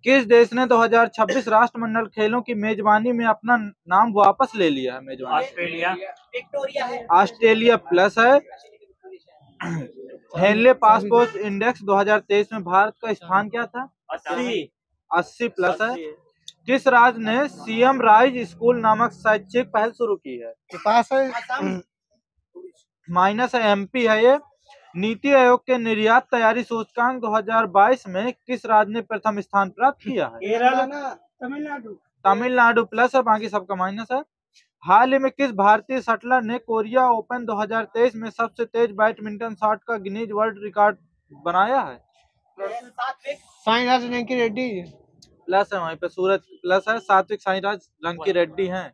किस देश ने 2026 राष्ट्रमंडल खेलों की मेजबानी में अपना नाम वापस ले लिया है? मेजबानी ऑस्ट्रेलिया। ऑस्ट्रेलिया प्लस है। हेनले पासपोर्ट इंडेक्स 2023 में भारत का स्थान क्या था? 80 प्लस है। किस राज्य ने सीएम राइज स्कूल नामक शैक्षिक पहल शुरू की है? पास है। माइनस है, एमपी है ये। नीति आयोग के निर्यात तैयारी सूचकांक 2022 में किस राज्य ने प्रथम स्थान प्राप्त किया है? तमिलनाडु। तमिलनाडु प्लस है, बाकी सबका माइनस है। हाल ही में किस भारतीय शटलर ने कोरिया ओपन 2023 में सबसे तेज बैडमिंटन शॉट का गिनीज वर्ल्ड रिकॉर्ड बनाया है? साईराज रंकी रेड्डी प्लस है, वहीं पे सूरज प्लस है। सात्विक साईराज रंकी रेड्डी हैं।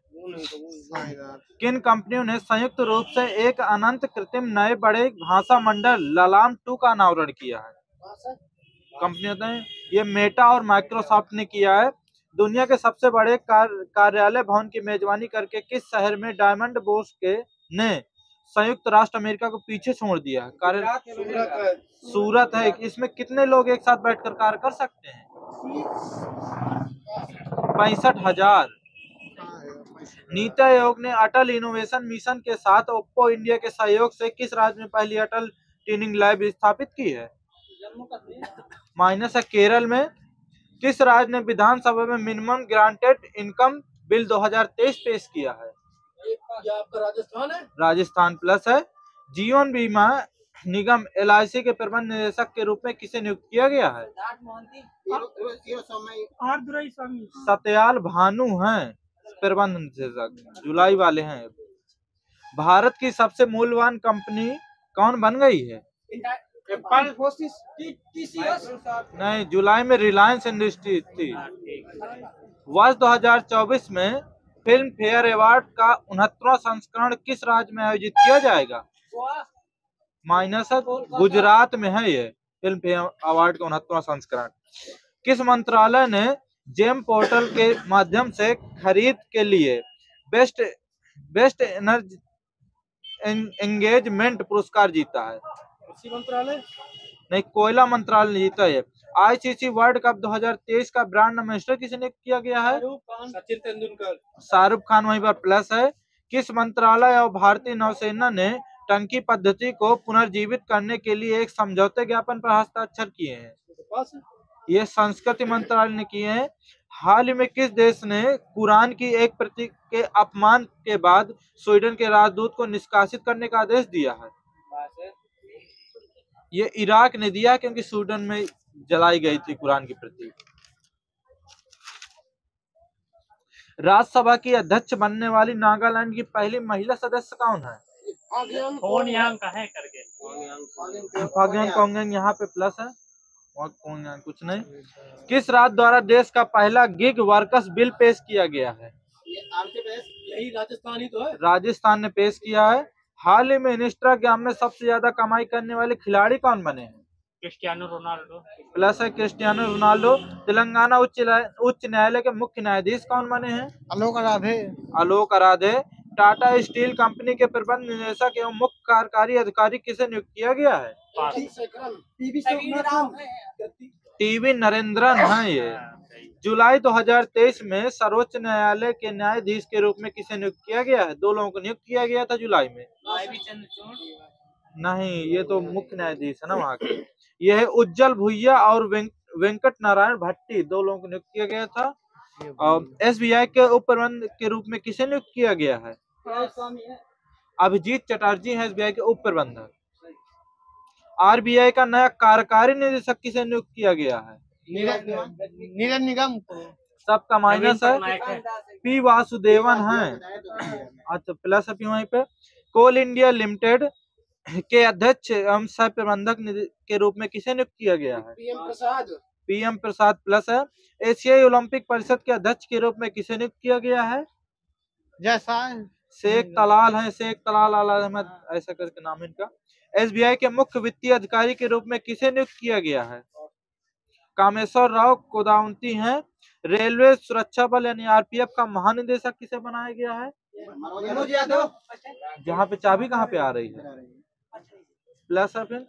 किन कंपनियों ने संयुक्त रूप से एक अनंत कृत्रिम नए बड़े भाषा मंडल ललाम 2 का अनावरण किया है? कंपनियों ने ये मेटा और माइक्रोसॉफ्ट ने किया है। दुनिया के सबसे बड़े कार्यालय भवन की मेजबानी करके किस शहर में डायमंड बोर्स के ने संयुक्त राष्ट्र अमेरिका को पीछे छोड़ दिया है? सूरत है। इसमें कितने लोग एक साथ बैठकर कार्य कर सकते हैं? 65,000। नीति आयोग ने अटल इनोवेशन मिशन के साथ ओप्पो इंडिया के सहयोग से किस राज्य में पहली अटल ट्रेनिंग लैब स्थापित की है? माइनस है, केरल में। किस राज्य ने विधानसभा में मिनिमम ग्रांटेड इनकम बिल 2023 पेश किया है? आपका राजस्थान है। राजस्थान प्लस है। जीवन बीमा निगम एलआईसी के प्रबंध निदेशक के रूप में किसे नियुक्त किया गया है? सत्याल भानु हैं प्रबंध निदेशक, जुलाई वाले हैं। भारत की सबसे मूल्यवान कंपनी कौन बन गई है? नहीं, जुलाई में रिलायंस इंडस्ट्री थी। वर्ष 2024 में फिल्म फेयर अवार्ड का 69वां संस्करण किस राज्य में आयोजित किया जाएगा? माइनस है, गुजरात में है ये फिल्म फेयर अवार्ड का 69वां संस्करण। किस मंत्रालय ने जेम पोर्टल के माध्यम से खरीद के लिए बेस्ट एंगेजमेंट पुरस्कार जीता है? मंत्रालय नहीं, कोयला मंत्रालय ने जीता है। आईसीसी वर्ल्ड कप 2023 का ब्रांड एम्बेसडर किसे नियुक्त किया गया है? सचिन तेंदुलकर। शाहरुख खान वहीं पर प्लस है। किस मंत्रालय और भारतीय नौसेना ने टंकी पद्धति को पुनर्जीवित करने के लिए एक समझौते ज्ञापन पर हस्ताक्षर किए हैं? ये संस्कृति मंत्रालय ने किए हैं। हाल ही में किस देश ने कुरान की एक प्रति के अपमान के बाद स्वीडन के राजदूत को निष्कासित करने का आदेश दिया है? ये इराक ने दिया, क्योंकि स्वीडन में जलाई गई थी कुरान की प्रति। राज्यसभा की अध्यक्ष बनने वाली नागालैंड की पहली महिला सदस्य कौन है? कोंगयांग यहाँ पे प्लस है और कोंगयांग कुछ नहीं। किस राज्य द्वारा देश का पहला गिग वर्कर्स बिल पेश किया गया है? यही राजस्थान ही तो है। राजस्थान ने पेश किया है। हाल ही में इंस्टाग्राम में सबसे ज्यादा कमाई करने वाले खिलाड़ी कौन बने हैं? क्रिस्टियानो रोनाल्डो प्लस है, क्रिस्टियानो रोनाल्डो। तेलंगाना उच्च न्यायालय के मुख्य न्यायाधीश कौन बने हैं? आलोक आराधे। टाटा स्टील कंपनी के प्रबंध निदेशक एवं मुख्य कार्यकारी अधिकारी किसे नियुक्त किया गया है? टीवी नरेंद्रन है ये। जुलाई 2023 में सर्वोच्च न्यायालय के न्यायाधीश के रूप में किसे नियुक्त किया गया है? 2 लोगों को नियुक्त किया गया था जुलाई में। नहीं, ये तो मुख्य न्यायाधीश है ना वहाँ के। यह है उज्जवल भुइया और वेंकट नारायण भट्टी, 2 लोगों को नियुक्त किया गया था। एसबीआई के उप प्रबंधक के रूप में किसे नियुक्त किया गया है? अभिजीत चटर्जी है एसबीआई के उप प्रबंधक। आरबीआई का नया कार्यकारी निदेशक किसे नियुक्त किया गया है? नीरज निगम। सबका माइनस है। पी वासुदेवन है। अच्छा, प्लस है वहीं पे। कोल इंडिया लिमिटेड के अध्यक्ष एवं सह प्रबंधक के रूप में किसे नियुक्त किया गया है? पीएम प्रसाद प्लस है। एशियाई ओलंपिक परिषद के अध्यक्ष के रूप में किसे नियुक्त किया गया है? शेख तलाल है, शेख तलाल अल अहमद ऐसा करके नाम इनका। एसबीआई के मुख्य वित्तीय अधिकारी के रूप में किसे नियुक्त किया गया है? कामेश्वर राव कोदावंती हैं। रेलवे सुरक्षा बल यानी आरपीएफ का महानिदेशक किसे बनाया गया है? जहाँ पे चाबी कहाँ पे आ रही है? प्लस है। फिर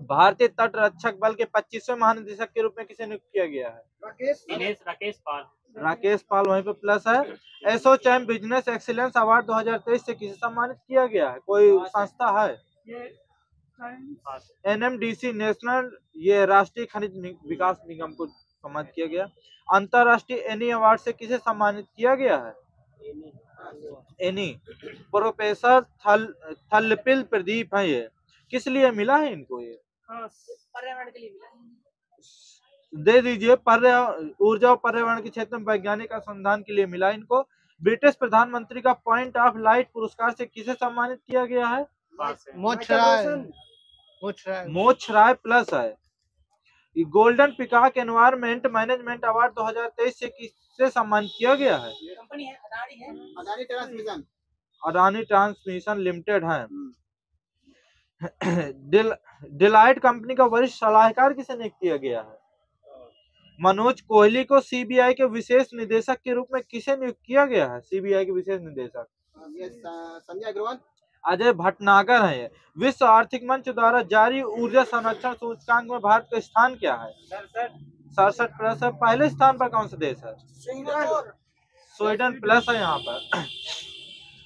भारतीय तट रक्षक बल के 25वें महानिदेशक के रूप में किसे नियुक्त किया गया है? राकेश पाल। राकेश पाल वहीं पे प्लस है। एसोचैम बिजनेस एक्सीलेंस अवार्ड 2023 से किसे सम्मानित किया गया है? कोई संस्था है? एनएमडीसी नेशनल, ये राष्ट्रीय खनिज विकास निगम को सम्मानित किया गया। अंतरराष्ट्रीय एनी अवार्ड से किसे सम्मानित किया गया है? एनी प्रोफेसर थलपिल प्रदीप है। ये किस लिए मिला है इनको? ये पर्यावरण के लिए मिला। दे दीजिए। ऊर्जा और पर्यावरण के क्षेत्र में वैज्ञानिक अनुसंधान के लिए मिला इनको। ब्रिटिश प्रधानमंत्री का पॉइंट ऑफ लाइट पुरस्कार से किसे सम्मानित किया गया है? मोक्ष राय प्लस है। Golden peacock environment management award 2023 से किसे सम्मानित किया गया है? कंपनी है अडानी ट्रांसमिशन लिमिटेड है। डिलाइट कंपनी का वरिष्ठ सलाहकार किसे नियुक्त किया गया है? मनोज कोहली को सीबीआई के विशेष निदेशक के रूप में किसे नियुक्त किया गया है? सीबीआई के विशेष निदेशक संजय अग्रवाल। अजय भटनागर है। विश्व आर्थिक मंच द्वारा जारी ऊर्जा संरक्षण सूचकांक में भारत का स्थान क्या है? 67 प्लस है। पहले स्थान पर कौन सा देश है? स्वीडन प्लस है यहाँ पर।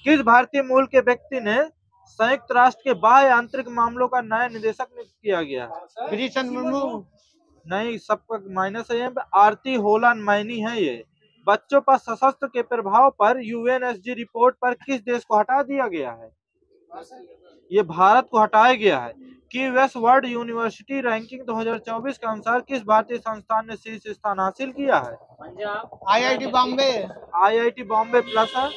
किस भारतीय मूल के व्यक्ति ने संयुक्त राष्ट्र के बाह्य आंतरिक मामलों का नया निदेशक नियुक्त किया गया है? गिरीशन मुर्मू। नहीं, सबका माइनस है यहाँ पे। आरती होलान मैनी है ये। बच्चों पर सशस्त्र के प्रभाव पर यूएनएसजी रिपोर्ट पर किस देश को हटा दिया गया है? ये भारत को हटाया गया है। की वेस्ट वर्ल्ड यूनिवर्सिटी रैंकिंग 2024 के अनुसार किस भारतीय संस्थान ने शीर्ष स्थान हासिल किया है? IIT Bombay. IIT Bombay plus है।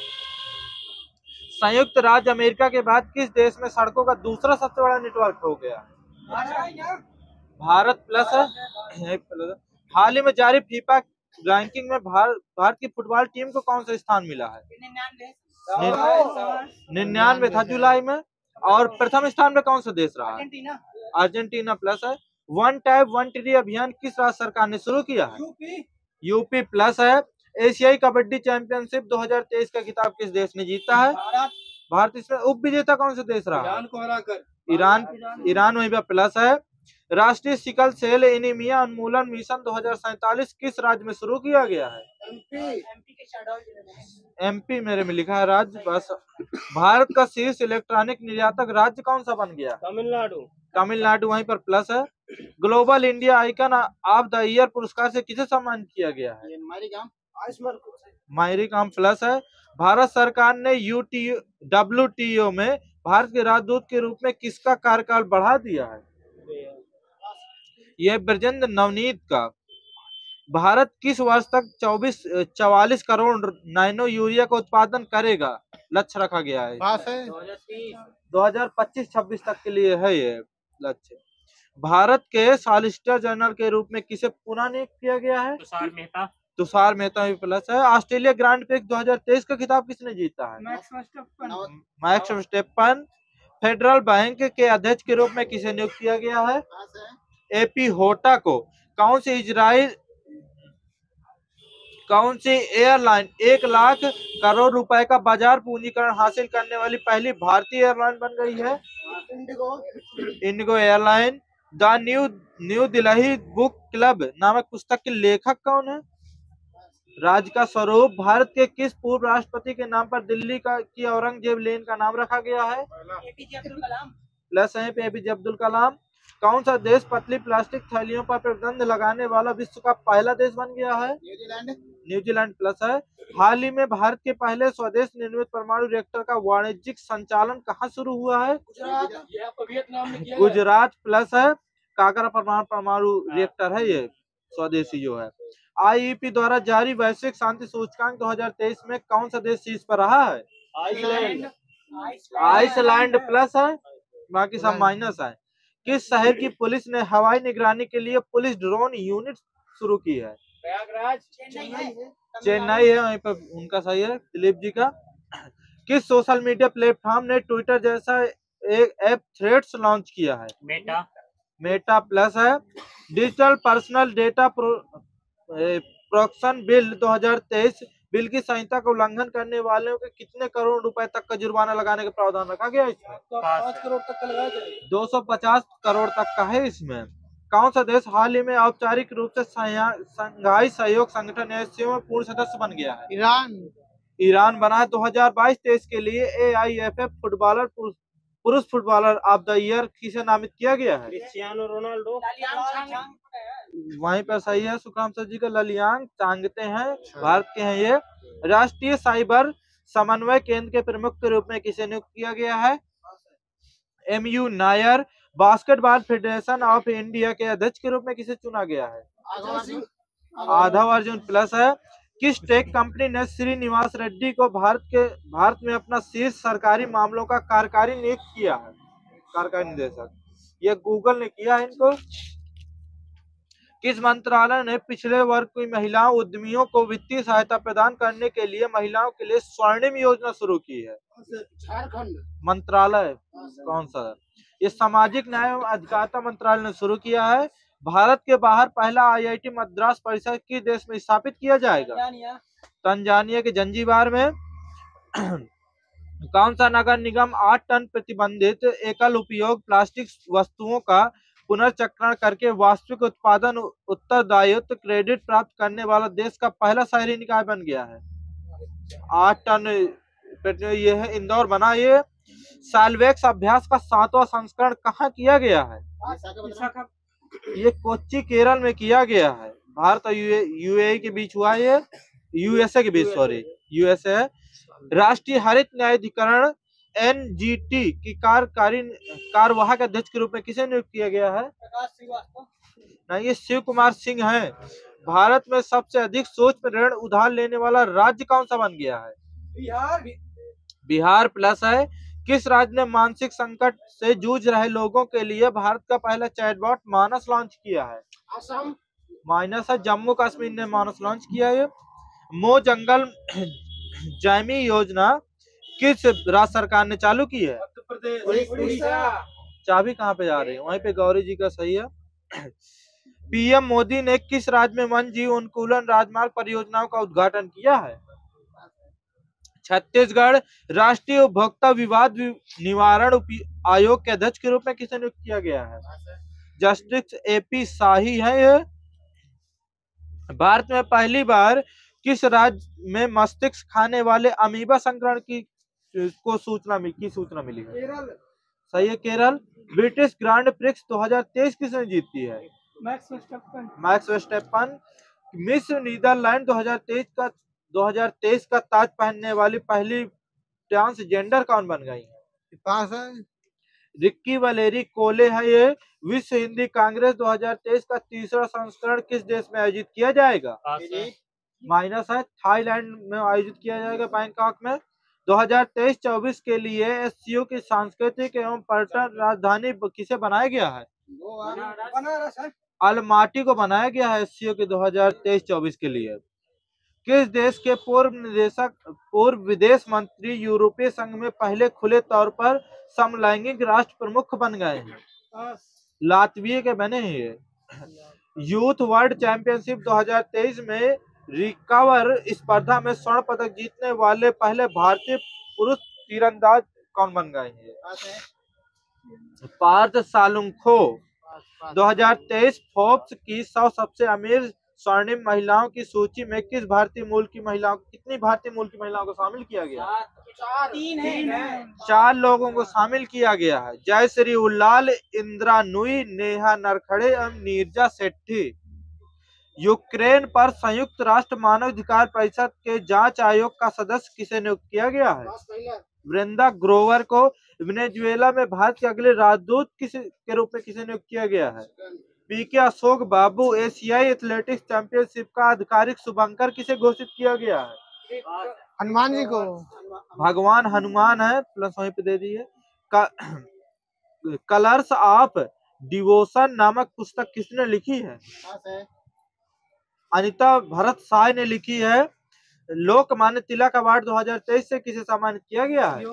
संयुक्त राज्य अमेरिका के बाद किस देश में सड़कों का दूसरा सबसे बड़ा नेटवर्क हो गया? भारत प्लस है। हाल ही में जारी फीफा रैंकिंग में भारत की फुटबॉल टीम को कौन सा स्थान मिला है? 99 था जुलाई में। और प्रथम स्थान पे कौन सा देश रहा है? अर्जेंटीना प्लस है। वन टाइप वन ट्री अभियान किस राज्य सरकार ने शुरू किया है? यूपी प्लस है। एशियाई कबड्डी चैंपियनशिप 2023 का खिताब किस देश ने जीता है? भारत। इसमें उप विजेता कौन सा देश रहा? ईरान को हराकर। ईरान वहीं पर प्लस है। राष्ट्रीय सिकल सेल एनीमिया उन्मूलन मिशन 2047 किस राज्य में शुरू किया गया है? एमपी मेरे में लिखा है राज्य बस। भारत का शीर्ष इलेक्ट्रॉनिक निर्यातक राज्य कौन सा बन गया? तमिलनाडु वहीं पर प्लस है। Global India icon of the year पुरस्कार से किसे सम्मानित किया गया है? मायरी काम प्लस है। भारत सरकार ने WTO में भारत के राजदूत के रूप में किसका कार्यकाल बढ़ा दिया है? यह ब्रजेंद्र नवनीत का। भारत किस वर्ष तक 44 करोड़ नैनो यूरिया का उत्पादन करेगा लक्ष्य रखा गया है? 2025-26 तक के लिए है ये लक्ष्य। भारत के सॉलिसिटर जनरल के रूप में किसे पुनः नियुक्त किया गया है? तुषार मेहता भी प्लस है। ऑस्ट्रेलिया ग्रांड प्रिक्स 2023 का खिताब किसने जीता है? Max Verstappen. फेडरल बैंक के अध्यक्ष के रूप में किसे नियुक्त किया गया है? एपी होटा को। कौन सी एयरलाइन 1 लाख करोड़ रुपए का बाजार पूंजीकरण हासिल करने वाली पहली भारतीय एयरलाइन बन गई है? Indigo airline. The new Delhi book club नामक पुस्तक के लेखक कौन है? राज का स्वरूप। भारत के किस पूर्व राष्ट्रपति के नाम पर दिल्ली की औरंगजेब लेन का नाम रखा गया है? प्लस है एपीजे अब्दुल कलाम। कौन सा देश पतली प्लास्टिक थैलियों पर प्रतिबंध लगाने वाला विश्व का पहला देश बन गया है? न्यूजीलैंड प्लस है। हाल ही में भारत के पहले स्वदेश निर्मित परमाणु रिएक्टर का वाणिज्यिक संचालन कहाँ शुरू हुआ है? गुजरात प्लस है। काकरा परमाणु रिएक्टर है ये स्वदेशी जो है। आईईपी द्वारा जारी वैश्विक शांति सूचकांक 2023 में कौन सा देश शीर्ष पर रहा है? आइसलैंड प्लस है। बाकी सब माइनस है। किस शहर की पुलिस ने हवाई निगरानी के लिए पुलिस ड्रोन यूनिट शुरू की है? चेन्नई है वहीं पर उनका सही है दिलीप जी का। किस सोशल मीडिया प्लेटफॉर्म ने ट्विटर जैसा एक ऐप थ्रेड्स लॉन्च किया है? मेटा प्लस है। Digital personal data protection bill 2023 bill की संहिता का उल्लंघन करने वालों के कितने करोड़ रुपए तक का जुर्माना लगाने का प्रावधान रखा गया है इसमें? 5 करोड़ तक का लगाया जाएगा। 250 करोड़ तक का है इसमें। कौन सा देश हाल ही में औपचारिक रूप से संघाई सहयोग संगठन एससीओ में पूर्ण सदस्य बन गया है? ईरान। ईरान बना है। 2022-23 के लिए AIFF फुटबॉलर पुरुष फुटबॉलर ऑफ द ईयर किसे नामित किया गया है? Cristiano Ronaldo. वहीं पर सही है सुखराम सर जी का, ललियांग चांगते हैं, भारत के हैं ये। राष्ट्रीय साइबर समन्वय केंद्र के प्रमुख के रूप में किसे नियुक्त किया गया है? MU Nair. Basketball federation of India के अध्यक्ष के रूप में किसे चुना गया है? आधा अर्जुन प्लस है। किस टेक कंपनी ने श्रीनिवास रेड्डी को भारत में अपना शीर्ष सरकारी मामलों का कार्यकारी नियुक्त किया है? कार्यकारी निदेशक ये गूगल ने किया है इनको। किस मंत्रालय ने पिछड़े वर्ग की महिलाओं उद्यमियों को वित्तीय सहायता प्रदान करने के लिए महिलाओं के लिए स्वर्णिम योजना शुरू की है? झारखंड मंत्रालय कौन सा है? ये सामाजिक न्याय एवं अधिकारिता मंत्रालय ने शुरू किया है। भारत के बाहर पहला IIT मद्रास परिसर किस देश में स्थापित किया जाएगा? तंजानिया के जंजीबार में। कौन सा नगर निगम 8 टन प्रतिबंधित एकल उपयोग प्लास्टिक वस्तुओं का पुनर्चक्रण करके वास्तविक उत्पादन उत्तरदायित्व क्रेडिट प्राप्त करने वाला देश का पहला शहरी निकाय बन गया है? 8 टन ये है, इंदौर बना ये। साल्वेक्स अभ्यास का 7वां संस्करण कहाँ किया गया है? ये कोच्चि केरल में किया गया है। भारत और UAE के बीच हुआ ये, USA के बीच, सॉरी USA। राष्ट्रीय हरित न्यायाधिकरण NGT की कार्यवाहक अध्यक्ष के रूप में किसे नियुक्त किया गया है? नहीं, ये शिव कुमार सिंह है। भारत में सबसे अधिक सूक्ष्म ऋण उधार लेने वाला राज्य कौन सा बन गया है? बिहार प्लस है। किस राज्य ने मानसिक संकट से जूझ रहे लोगों के लिए भारत का पहला चैटबॉट मानस लॉन्च किया है? असम। माइनस है। जम्मू कश्मीर ने मानस लॉन्च किया है। मो जंगल जैमी योजना किस राज्य सरकार ने चालू की है? उड़ीसा। चाबी कहाँ पे जा रही है? वहीं पे गौरी जी का सही है। PM मोदी ने किस राज्य में वन जीव अनुकूलन राजमार्ग परियोजनाओं का उद्घाटन किया है? छत्तीसगढ़। राष्ट्रीय उपभोक्ता विवाद निवारण आयोग के अध्यक्ष के रूप में किसे नियुक्त किया गया है? जस्टिस AP शाही है ये। भारत में पहली बार किस राज्य में मस्तिष्क खाने वाले अमीबा संक्रमण की सूचना मिली है? केरल। सही है, केरल। ब्रिटिश ग्रांड प्रिक्स 2023 किसने जीती है? Max Verstappen. मिस नीदरलैंड 2023 का ताज पहनने वाली पहली ट्रांसजेंडर कौन बन गई है? पास है। रिक्की वलेरी कोले है ये। विश्व हिंदी कांग्रेस 2023 का तीसरा संस्करण किस देश में आयोजित किया जाएगा? माइनस है। थाईलैंड में आयोजित किया जाएगा, बैंकॉक में। 2023-24 के लिए SCO की सांस्कृतिक एवं पर्यटन राजधानी किसे बनाया गया है? बनारस है। अलमाटी को बनाया गया है SCO के 2023-24 के लिए। किस देश के पूर्व विदेश मंत्री यूरोपीय संघ में पहले खुले तौर पर समलैंगिक राष्ट्र प्रमुख बन गए हैं? लातविया के बने हैं ये। यूथ वर्ल्ड चैंपियनशिप 2023 में रिकवर स्पर्धा में स्वर्ण पदक जीतने वाले पहले भारतीय पुरुष तीरंदाज कौन बन गए हैं? पार्थ सालुंखो। 2023 फोर्ब्स की 100 सबसे अमीर स्वर्णिम महिलाओं की सूची में कितनी भारतीय मूल की महिलाओं को शामिल किया गया? 4 लोगों को शामिल किया गया है। जयश्री उल्लाल, इंदिरा नुई, नेहा नरखड़े एवं नीरजा सेठी। यूक्रेन पर संयुक्त राष्ट्र मानवाधिकार परिषद के जांच आयोग का सदस्य किसे नियुक्त किया गया है? वृंदा ग्रोवर को। वेनेजुएला में भारत के अगले राजदूत के रूप में किसे नियुक्त किया गया है? PK अशोक बाबू। एशियाई एथलेटिक्स चैंपियनशिप का आधिकारिक शुभंकर किसे घोषित किया गया है? हनुमान जी को। भगवान हनुमान है, प्लस वहीं पे दे दिए। कलर्स ऑफ डिवोशन नामक पुस्तक किसने लिखी है? अनिता भरत साय ने लिखी है। लोकमान्य तिलक अवार्ड 2023 से किसे सम्मानित किया गया है?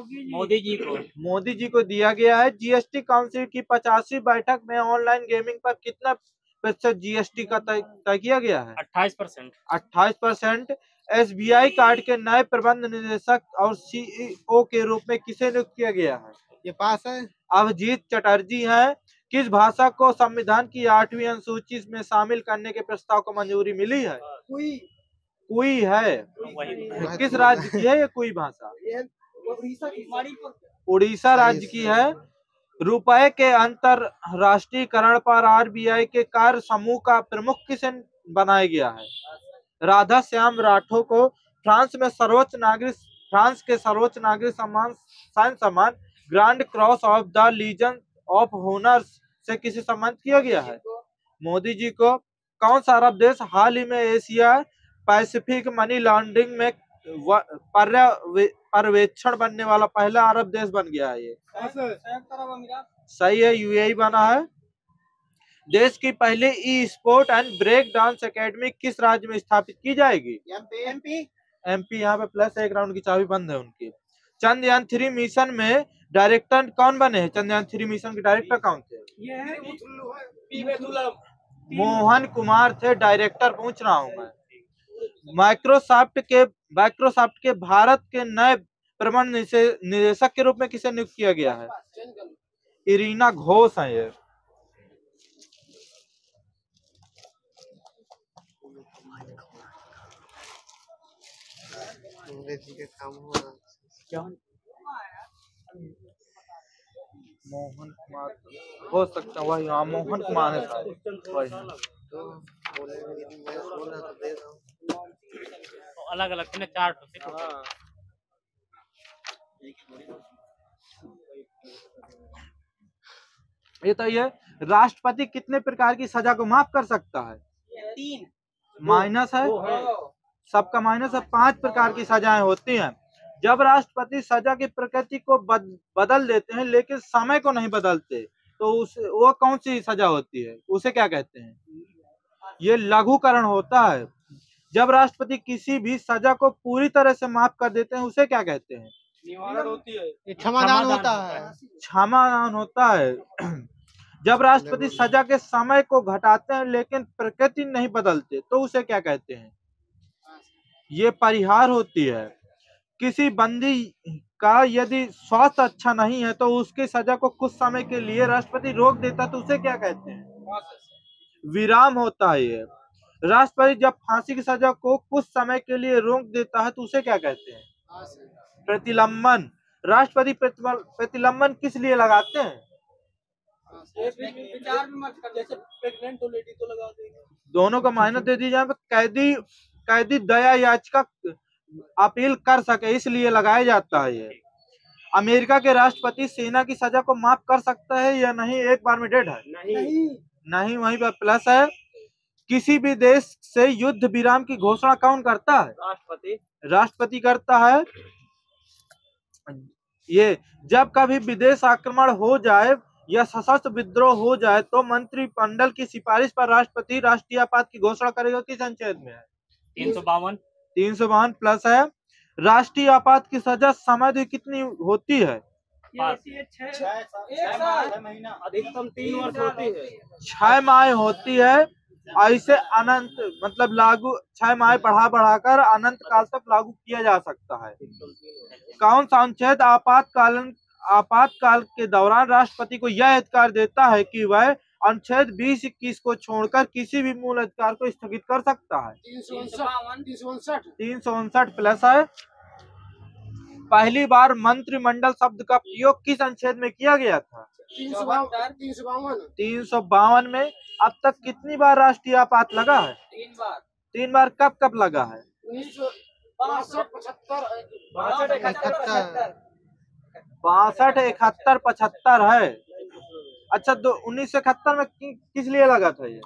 मोदी जी को दिया गया है। GST काउंसिल की 85वीं बैठक में ऑनलाइन गेमिंग पर कितना प्रतिशत GST का तय किया गया है? 28%। 28%। SBI कार्ड के नए प्रबंध निदेशक और CEO के रूप में किसे नियुक्त किया गया है? ये पास है। अभिजीत चटर्जी है। किस भाषा को संविधान की 8वीं अनुसूची में शामिल करने के प्रस्ताव को मंजूरी मिली है? कुई है। किस राज्य की है ये कुई भाषा? उड़ीसा राज्य की है। रुपए के अंतरराष्ट्रीयकरण पर RBI के कार्य समूह का प्रमुख किसे बनाया गया है? राधा श्याम राठौर को फ्रांस के सर्वोच्च नागरिक सम्मान grand cross of the legion of honour से किसे सम्मानित किया गया है? मोदी जी को। कौन सा अरब देश हाल ही में एशिया पैसिफिक मनी लॉन्ड्रिंग में पर्यवेक्षण बनने वाला पहला अरब देश बन गया है? ये सही है, UAE बना है। देश की पहली sport and break dance academy किस राज्य में स्थापित की जाएगी? MP। यहाँ पे प्लस 1 राउंड की चाबी बंद है उनकी। चंद्रयान 3 मिशन में डायरेक्टर कौन बने हैं? चंद्रयान 3 मिशन के डायरेक्टर कौन थे? मोहन कुमार थे डायरेक्टर। पूछ रहा हूँ मैं। माइक्रोसॉफ्ट के भारत के नए प्रबंध निदेशक के रूप में किसे नियुक्त किया गया है? इरीना घोष है ये। अंग्रेजी के काम हुआ मोहन कुमार हो सकता है, वही। हाँ, मोहन कुमार है शायद, वही। तो मैं बोला तो दे रहा हूँ। अलग अलग थे ना, 4 ये तो ये राष्ट्रपति कितने प्रकार की सजा को माफ कर सकता है? 3 माइनस है, सबका माइनस है। 5 प्रकार की सजाएं होती हैं। जब राष्ट्रपति सजा की प्रकृति को बदल देते हैं लेकिन समय को नहीं बदलते तो वो कौन सी सजा होती है? उसे क्या कहते हैं? ये लघुकरण होता है। जब राष्ट्रपति किसी भी सजा को पूरी तरह से माफ कर देते हैं उसे क्या कहते हैं? निवारण होती है। ये क्षमादान होता है। क्षमादान होता है। जब राष्ट्रपति सजा के समय को घटाते हैं लेकिन प्रकृति नहीं बदलते तो उसे क्या कहते हैं? ये परिहार होती है। किसी बंदी का यदि स्वास्थ्य अच्छा नहीं है तो उसकी सजा को कुछ समय के लिए राष्ट्रपति रोक देता है तो उसे क्या कहते हैं? विराम होता है ये। राष्ट्रपति जब फांसी की सजा को कुछ समय के लिए रोक देता है तो उसे क्या कहते हैं? प्रतिलंबन। राष्ट्रपति प्रतिलंबन किस लिए लगाते हैं? विचार विमर्श कर, जैसे प्रेग्नेंट हो लेडी तो लगा देंगे। दोनों को माइनस दे दी जाए। कैदी दया याचिका अपील कर सके इसलिए लगाया जाता है ये। अमेरिका के राष्ट्रपति सेना की सजा को माफ कर सकता है या नहीं? एक बार में डेढ़ है। नहीं, वहीं पर प्लस है। किसी भी देश से युद्ध विराम की घोषणा कौन करता है? राष्ट्रपति करता है। ये जब कभी विदेश आक्रमण हो जाए या सशस्त्र विद्रोह हो जाए तो मंत्रिमंडल की सिफारिश पर राष्ट्रपति राष्ट्रीय आपात की घोषणा करेगा। किस अनुच्छेद में है? 352 प्लस है। राष्ट्रीय आपात की सजा समय कितनी होती है? 6 महीना, अधिकतम 3 वर्ष होती है। 6 माह होती है। ऐसे अनंत मतलब लागू 6 माह बढ़ाकर अनंत काल तक लागू किया जा सकता है। कौन सा अनुच्छेद आपातकाल के दौरान राष्ट्रपति को यह अधिकार देता है कि वह अनुच्छेद 20-21 को छोड़कर किसी भी मूल अधिकार को स्थगित कर सकता है? 359 प्लस है। पहली बार मंत्रिमंडल शब्द का प्रयोग किस अनुच्छेद में किया गया था? 352 में। अब तक कितनी बार राष्ट्रीय आपात लगा है? 3 बार। कब लगा है? 62, 62, 71, 75 है। अच्छा, 1971 में किस लिए लगा था ये?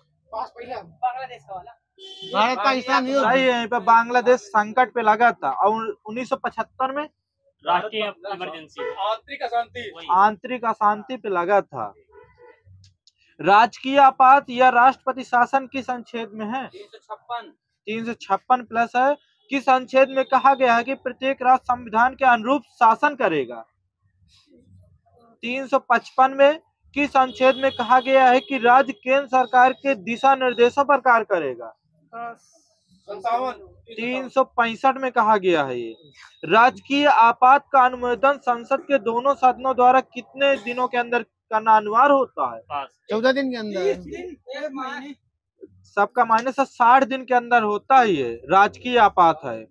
भारत पाकिस्तान युद्ध। सही है, यहीं पे बांग्लादेश संकट पे लगा था। और 1975 में राष्ट्रीय इमरजेंसी, आंतरिक अशांति पे लगा था। राजकीय आपात या राष्ट्रपति शासन किस अनुच्छेद में है? 356 प्लस है। किस अनुच्छेद में कहा गया है कि प्रत्येक राज्य संविधान के अनुरूप शासन करेगा? 355 में। किस अनुच्छेद में कहा गया है कि राज्य केंद्र सरकार के दिशा निर्देशों पर कार्य करेगा? 365 में कहा गया है ये। राजकीय आपात का अनुमोदन संसद के दोनों सदनों द्वारा कितने दिनों के अंदर करना अनिवार्य होता है? पास 14 दिन के अंदर। एक महीने सबका माइनस 60 दिन के अंदर होता है ये राजकीय आपात है।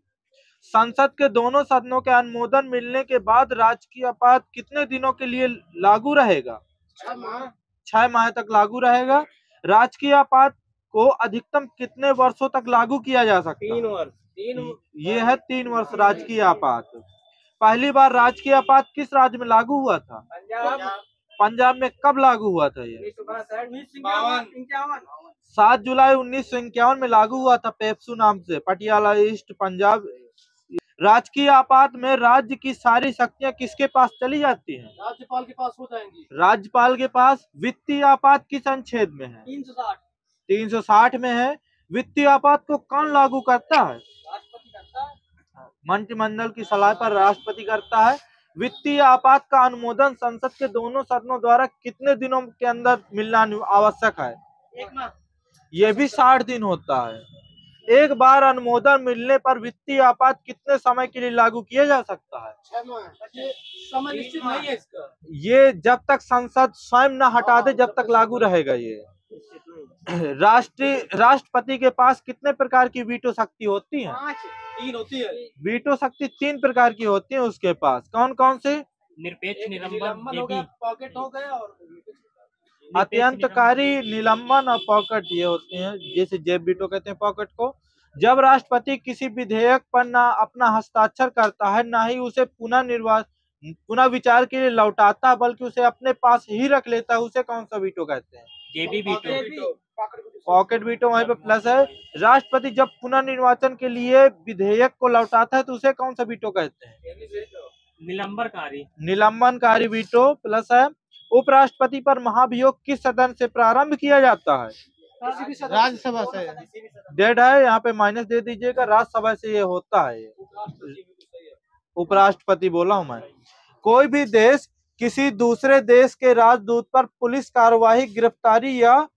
संसद के दोनों सदनों के अनुमोदन मिलने के बाद राजकीय आपात कितने दिनों के लिए लागू रहेगा? 6 माह तक लागू रहेगा। राजकीय आपात को अधिकतम कितने वर्षों तक लागू किया जा सकता है? 3 वर्ष। ये है 3 वर्ष राजकीय आपात। पहली बार राजकीय आपात किस राज्य में लागू हुआ था? पंजाब में। कब लागू हुआ था ये? 7 जुलाई 1951 में लागू हुआ था, पेप्सू नाम से, पटियाला ईस्ट पंजाब। राजकीय आपात में राज्य की सारी शक्तियां किसके पास चली जाती हैं? राज्यपाल के पास हो जाएंगी। राज्यपाल के पास। वित्तीय आपात किस अनुच्छेद में है? 360 360 में है। वित्तीय आपात को कौन लागू करता है? राष्ट्रपति करता है। मंत्रिमंडल की सलाह पर राष्ट्रपति करता है। वित्तीय आपात का अनुमोदन संसद के दोनों सदनों द्वारा कितने दिनों के अंदर मिलना आवश्यक है? 1 माह। ये भी 60 दिन होता है। एक बार अनुमोदन मिलने पर वित्तीय आपात कितने समय के लिए लागू किया जा सकता है? 6 माह। ये समय निश्चित नहीं है इसका। ये जब तक संसद स्वयं न हटा दे जब तक लागू रहेगा ये। राष्ट्रपति के पास कितने प्रकार की वीटो शक्ति होती है? 3 होती है। वीटो शक्ति 3 प्रकार की होती है उसके पास। कौन कौन से? निरपेक्ष, निलंबन, निलंबन हो गया, पॉकेट हो गया और अत्यंतकारी, निलंबन और पॉकेट ये होते हैं, जैसे जेब वीटो कहते हैं पॉकेट को। जब राष्ट्रपति किसी विधेयक पर ना अपना हस्ताक्षर करता है ना ही उसे पुनः विचार के लिए लौटाता बल्कि उसे अपने पास ही रख लेता है, उसे कौन सा वीटो कहते हैं? जेबी वीटो। पॉकेट वीटो वहीं पे प्लस है। राष्ट्रपति जब पुनर्निर्वाचन के लिए विधेयक को लौटाता है तो उसे कौन सा वीटो कहते हैं? निलंबनकारी। निलंबनकारी वीटो प्लस है। उपराष्ट्रपति पर महाभियोग किस सदन से प्रारंभ किया जाता है? राज्यसभा से। डेड है, यहाँ पे माइनस दे दीजिएगा। राज्यसभा से ये होता है। उपराष्ट्रपति बोला हूं मैं। कोई भी देश किसी दूसरे देश के राजदूत पर पुलिस कार्यवाही, गिरफ्तारी या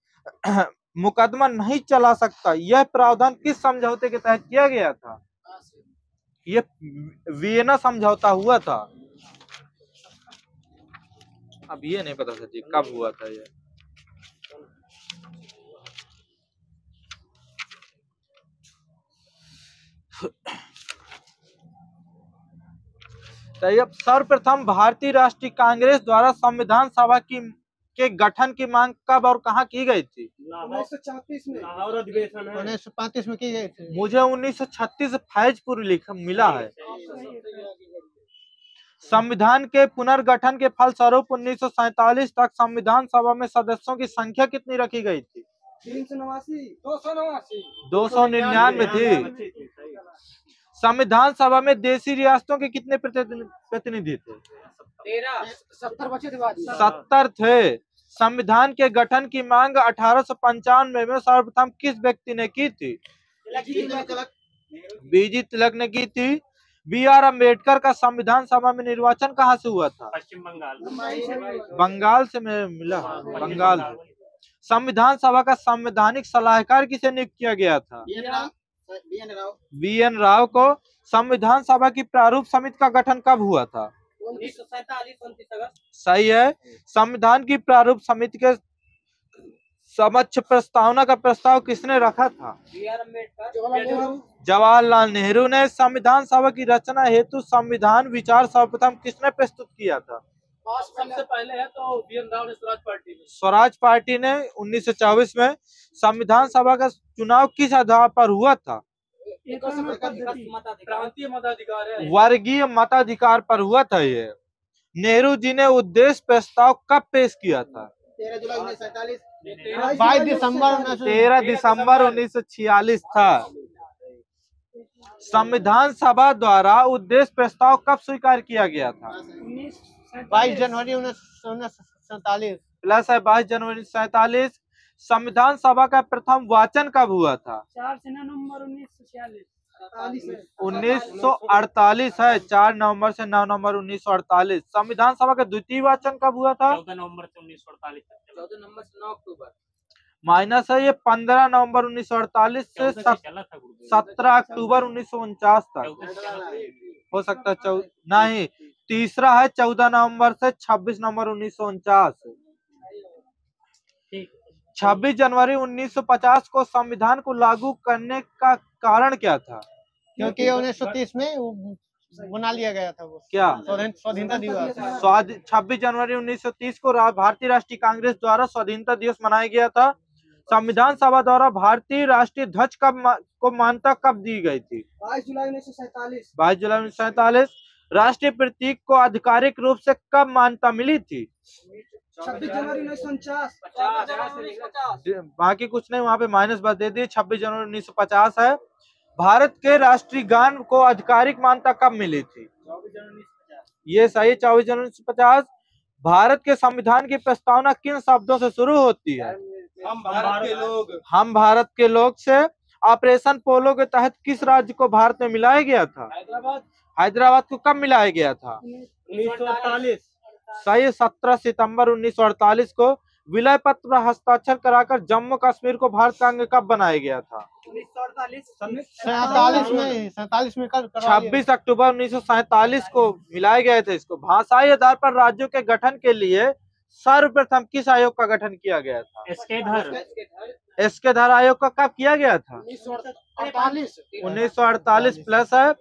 मुकदमा नहीं चला सकता। यह प्रावधान किस समझौते के तहत किया गया था? ये वियना समझौता हुआ था। अब ये नहीं पता सच्ची कब हुआ था ये। तो सर्वप्रथम भारतीय राष्ट्रीय कांग्रेस द्वारा संविधान सभा के गठन की मांग कब और कहां की गई थी? 1934 में लाहौर अधिवेशन है। 1935 में की गई थी। मुझे 1936 फैजपुर मिला है। संविधान के पुनर्गठन के फलस्वरूप 1947 तक संविधान सभा में सदस्यों की संख्या कितनी रखी गई थी? 299 थी। संविधान सभा में देशी रियासतों के कितने प्रतिनिधि थे? 70 थे। संविधान के गठन की मांग 1895 में सर्वप्रथम किस व्यक्ति ने की थी? बीजी तिलक ने की थी। B.R. अम्बेडकर का संविधान सभा में निर्वाचन कहाँ से हुआ था? पश्चिम बंगाल। बंगाल से मिला। बंगाल। संविधान सभा का संवैधानिक सलाहकार किसे नियुक्त किया गया था? B.N. राव को। संविधान सभा की प्रारूप समिति का गठन कब हुआ था? 1947 सही है। संविधान की प्रारूप समिति के समक्ष प्रस्तावना का प्रस्ताव किसने रखा था? जवाहरलाल नेहरू ने। संविधान सभा की रचना हेतु संविधान विचार सर्वप्रथम किसने प्रस्तुत किया था? सबसे पहले है तो B.N. राव ने स्वराज पार्टी ने। स्वराज पार्टी ने 1924 में। संविधान सभा का चुनाव किस आधार पर हुआ था? प्रांतीय मताधिकार है। वर्गीय मताधिकार पर हुआ था ये। नेहरू जी ने उद्देश्य प्रस्ताव कब पेश किया था? 22 दिसंबर 13 दिसंबर 1946 था। संविधान सभा द्वारा उद्देश्य प्रस्ताव कब स्वीकार किया गया था? 22 जनवरी 1947 प्लस है 22 जनवरी 1947। संविधान सभा का प्रथम वाचन कब हुआ था? 4 नवंबर 1946। 1948 है। 4 नवंबर से 9 नवंबर 1948। संविधान सभा का द्वितीय वाचन कब हुआ था? 14 नवंबर से 1948 तक। 14 नवंबर से 9 अक्टूबर। माइनस है ये 15 नवंबर 1948 से चला था गुरुदेव। 17 अक्टूबर 1949 तक हो सकता है। नहीं, तीसरा है 14 नवंबर से 26 नवंबर 1949। ठीक। 26 जनवरी 1950 को संविधान को लागू करने का कारण क्या था? क्योंकि 1930 में वो बना लिया गया था वो क्या? स्वाधीनता दिवस। 26 जनवरी 1930 को भारतीय राष्ट्रीय कांग्रेस द्वारा स्वाधीनता दिवस मनाया गया था। संविधान सभा द्वारा भारतीय राष्ट्रीय ध्वज को मान्यता कब दी गई थी? 22 जुलाई 1947। 22 जुलाई 1947। राष्ट्रीय प्रतीक को आधिकारिक रूप से कब मान्यता मिली थी? 26 जनवरी 1949। बाकी कुछ नहीं, वहां पे माइनस बस दे दी। 26 जनवरी 1950 है। भारत के राष्ट्रीय गान को आधिकारिक मान्यता कब मिली थी? ये सही, 24 जनवरी 1950। भारत के संविधान की प्रस्तावना किन शब्दों से शुरू होती है? हम भारत के लोग। हम भारत के लोग से। ऑपरेशन पोलो के तहत किस राज्य को भारत में मिलाया गया था? हैदराबाद को कब मिलाया गया था? 1948। सही, 17 सितंबर 1948 को। विलय पत्र पर हस्ताक्षर कराकर जम्मू कश्मीर को भारत का अंग कब बनाया गया था? 47 में 26 अक्टूबर 1947 को मिलाए गए थे इसको। भाषाई आधार पर राज्यों के गठन के लिए सर्वप्रथम किस आयोग का गठन किया गया था? एसके धर आयोग का कब किया गया था? 1948 प्लस है।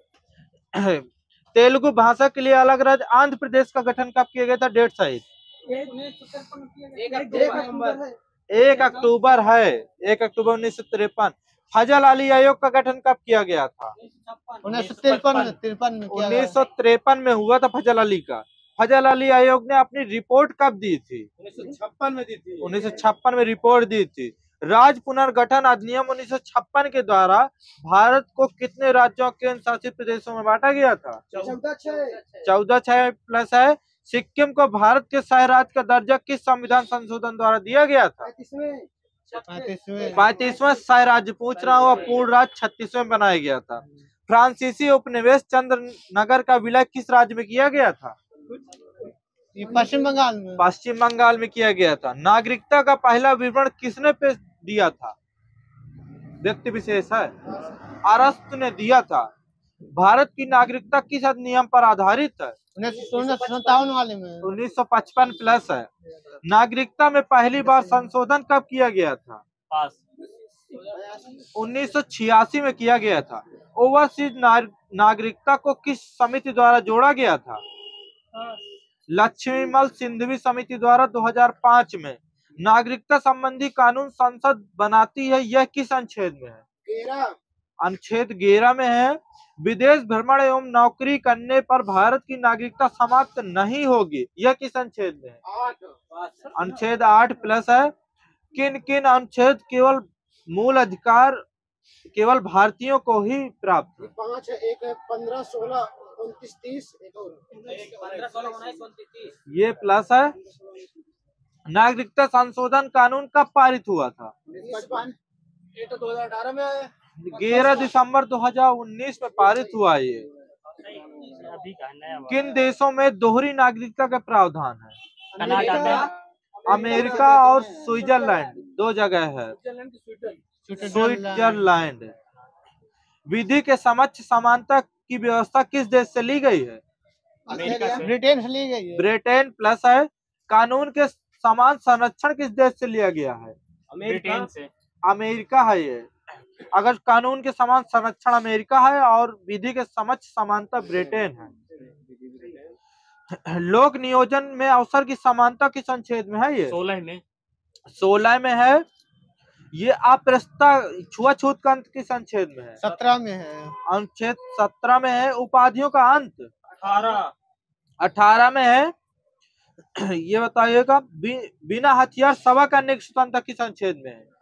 तेलुगु भाषा के लिए अलग राज्य आंध्र प्रदेश का गठन कब किया गया था? डेट सहित। 1 अक्टूबर है, 1 अक्टूबर 1953। फजल अली आयोग का गठन कब किया गया था? 1953 में हुआ था फजल अली का। फजल अली आयोग ने अपनी रिपोर्ट कब दी थी? 1956 में दी थी। 1956 में रिपोर्ट दी थी। राज्य पुनर्गठन अधिनियम 1956 के द्वारा भारत को कितने राज्यों के शासित प्रदेशों में बांटा गया था? 14 प्लस है। सिक्किम को भारत के सह राज्य का दर्जा किस संविधान संशोधन द्वारा दिया गया था? 35वें सह राज्य पूछ रहा हूँ। पूर्ण राज्य 36वें बनाया गया था। फ्रांसीसी उपनिवेश चंद्र नगर का विलय किस राज्य में किया गया था? पश्चिम बंगाल में। पश्चिम बंगाल में किया गया था। नागरिकता का पहला विवरण किसने पेश दिया था? व्यक्ति विशेष है, अरस्तु ने दिया था। भारत की नागरिकता किस अधिनियम पर आधारित है? 1957 वाले में। 1955 प्लस है। नागरिकता में पहली बार संशोधन कब किया गया था? 1986 में किया गया था। ओवरसीज नागरिकता को किस समिति द्वारा जोड़ा गया था? लक्ष्मीमल सिंधवी समिति द्वारा 2005 में। नागरिकता संबंधी कानून संसद बनाती है, यह किस अनुच्छेद में है? अनुच्छेद 11 में है। विदेश भ्रमण एवं नौकरी करने पर भारत की नागरिकता समाप्त नहीं होगी, यह किस अनुच्छेद में है? अनुच्छेद 8 प्लस है। किन किन अनुच्छेद केवल मूल अधिकार केवल भारतीयों को ही प्राप्त है? 5 है, 1 है, 15, 16, 29, 30, ये प्लस है। नागरिकता संशोधन कानून कब पारित हुआ था? 2018 में। 11 दिसंबर 2019 में पारित हुआ ये। किन देशों में दोहरी नागरिकता का प्रावधान है? कनाडा में, अमेरिका और स्विट्जरलैंड, 2 जगह है। स्विट्जरलैंड। विधि के समक्ष समानता की व्यवस्था किस देश से ली गई है? ब्रिटेन से ली गई है। ब्रिटेन प्लस है। कानून के समान संरक्षण किस देश से लिया गया है? ब्रिटेन से। अमेरिका है ये। अगर कानून के समान संरक्षण अमेरिका है और विधि के समक्ष समानता ब्रिटेन है। लोक नियोजन में अवसर की समानता किस अनुच्छेद में है? ये 16 में है। ये अप्रस्तुता छुआछूत का अंत किस अनुच्छेद में है? 17 में है। अनुच्छेद 17 में है। उपाधियों का अंत 18 में है। ये बताइएगा, बिना हथियार सभा करने की स्वतंत्रता किस अनुच्छेद में है?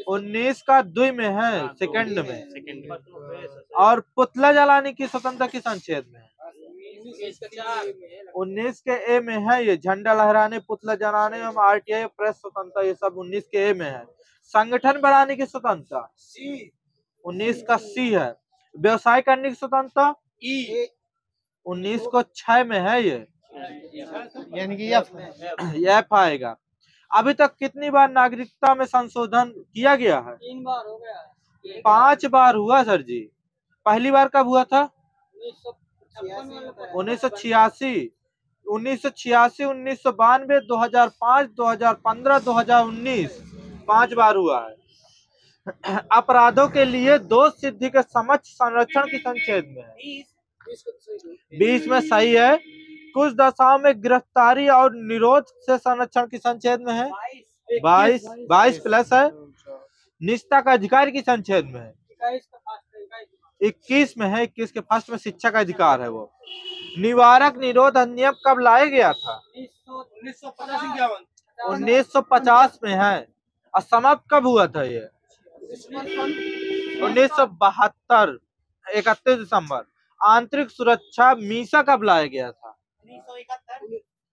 19 का 2 में है, सेकंड में। और पुतला जलाने की स्वतंत्रता किस अनुच्छेद में है? 19 के ए में है। ये झंडा लहराने, पुतला जलाने एवं आरटीआई प्रेस स्वतंत्रता, ये सब 19 के ए में है। संगठन बनाने की स्वतंत्रता 19 का सी है। व्यवसाय करने की स्वतंत्रता 19 को 6 में है। ये यानी कि एफ आएगा। अभी तक कितनी बार नागरिकता में संशोधन किया गया है? 3 बार हो गया है। 5 बार हुआ सर जी। पहली बार कब हुआ था? 1956 1986, 1992, 2005, 2015, 2019 5 बार हुआ है। अपराधों के लिए दोष सिद्धि के समक्ष संरक्षण की संक्षेप में है। 20 में सही है। कुछ दशाओं में गिरफ्तारी और निरोध से संरक्षण की संक्षेप में है। 22 प्लस है। निष्ठा का अधिकार की संक्षेप में है। 21 में है। 21 के फर्स्ट में शिक्षा का अधिकार है। वो निवारक निरोध अधिनियम कब लाया गया था? 1950 में है। और समाप्त कब हुआ था ये? 1972 31 दिसंबर। आंतरिक सुरक्षा मीसा कब लाया गया था?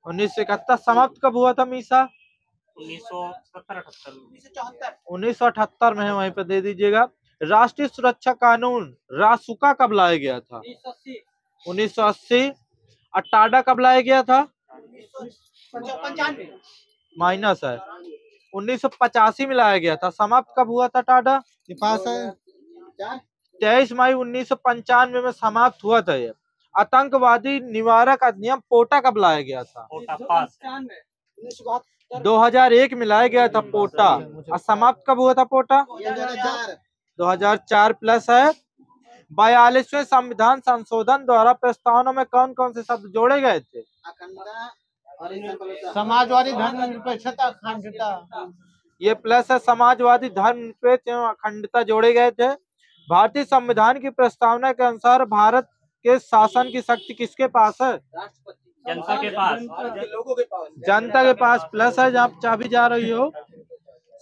1971। समाप्त कब हुआ था मीसा? 1978 में है। वहीं पे दे दीजिएगा। राष्ट्रीय सुरक्षा कानून रासुका कब लाया गया था? 1980। अटाडा कब लाया गया था? माइनस है। 1985 में लाया गया था। समाप्त कब हुआ था टाडा? पास है 23 मई 1995 में समाप्त हुआ था ये। आतंकवादी निवारक अधिनियम पोटा कब लाया गया था? कोटा पास 2001 में लाया गया था पोटा। और समाप्त कब हुआ था पोटा? 2004 प्लस है। 42वें संविधान संशोधन द्वारा प्रस्तावना में कौन कौन से शब्द जोड़े गए थे? समाजवादी धर्मनिरपेक्षता अखंडता। ये प्लस है। समाजवादी धर्मनिरपेक्ष एवं अखंडता जोड़े गए थे। भारतीय संविधान की प्रस्तावना के अनुसार भारत के शासन की शक्ति किसके पास है? जनता के पास जनता के पास प्लस है। जहाँ चाबी जा रही हो।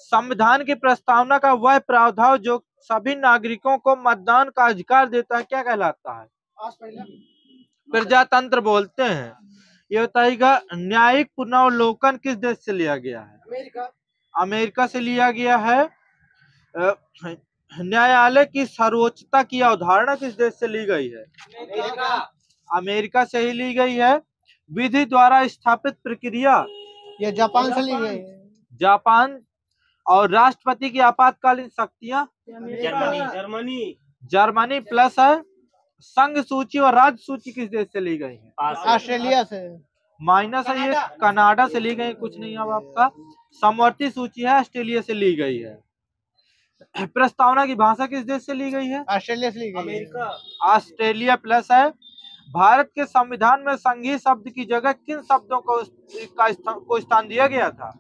संविधान की प्रस्तावना का वह प्रावधान जो सभी नागरिकों को मतदान का अधिकार देता है क्या कहलाता है? प्रजातंत्र बोलते हैं। ये बताइएगा न्यायिक पुनर्वलोकन किस देश से लिया गया है? अमेरिका से लिया गया है। न्यायालय की सर्वोच्चता की अवधारणा किस देश से ली गई है? अमेरिका से ही ली गई है। विधि द्वारा स्थापित प्रक्रिया ये जापान से ली गई है। जापान। और राष्ट्रपति की आपातकालीन शक्तियां जर्मनी प्लस है। संघ सूची और राज्य सूची किस देश से ली गई है? ऑस्ट्रेलिया से। माइनस है। ये कनाडा से ली गई। कुछ नहीं अब आपका। समवर्ती सूची है ऑस्ट्रेलिया से ली गई है। प्रस्तावना की भाषा किस देश से ली गई है? ऑस्ट्रेलिया से ली गई है। ऑस्ट्रेलिया प्लस है। भारत के संविधान में संघीय शब्द की जगह किन शब्दों को स्थान दिया गया था?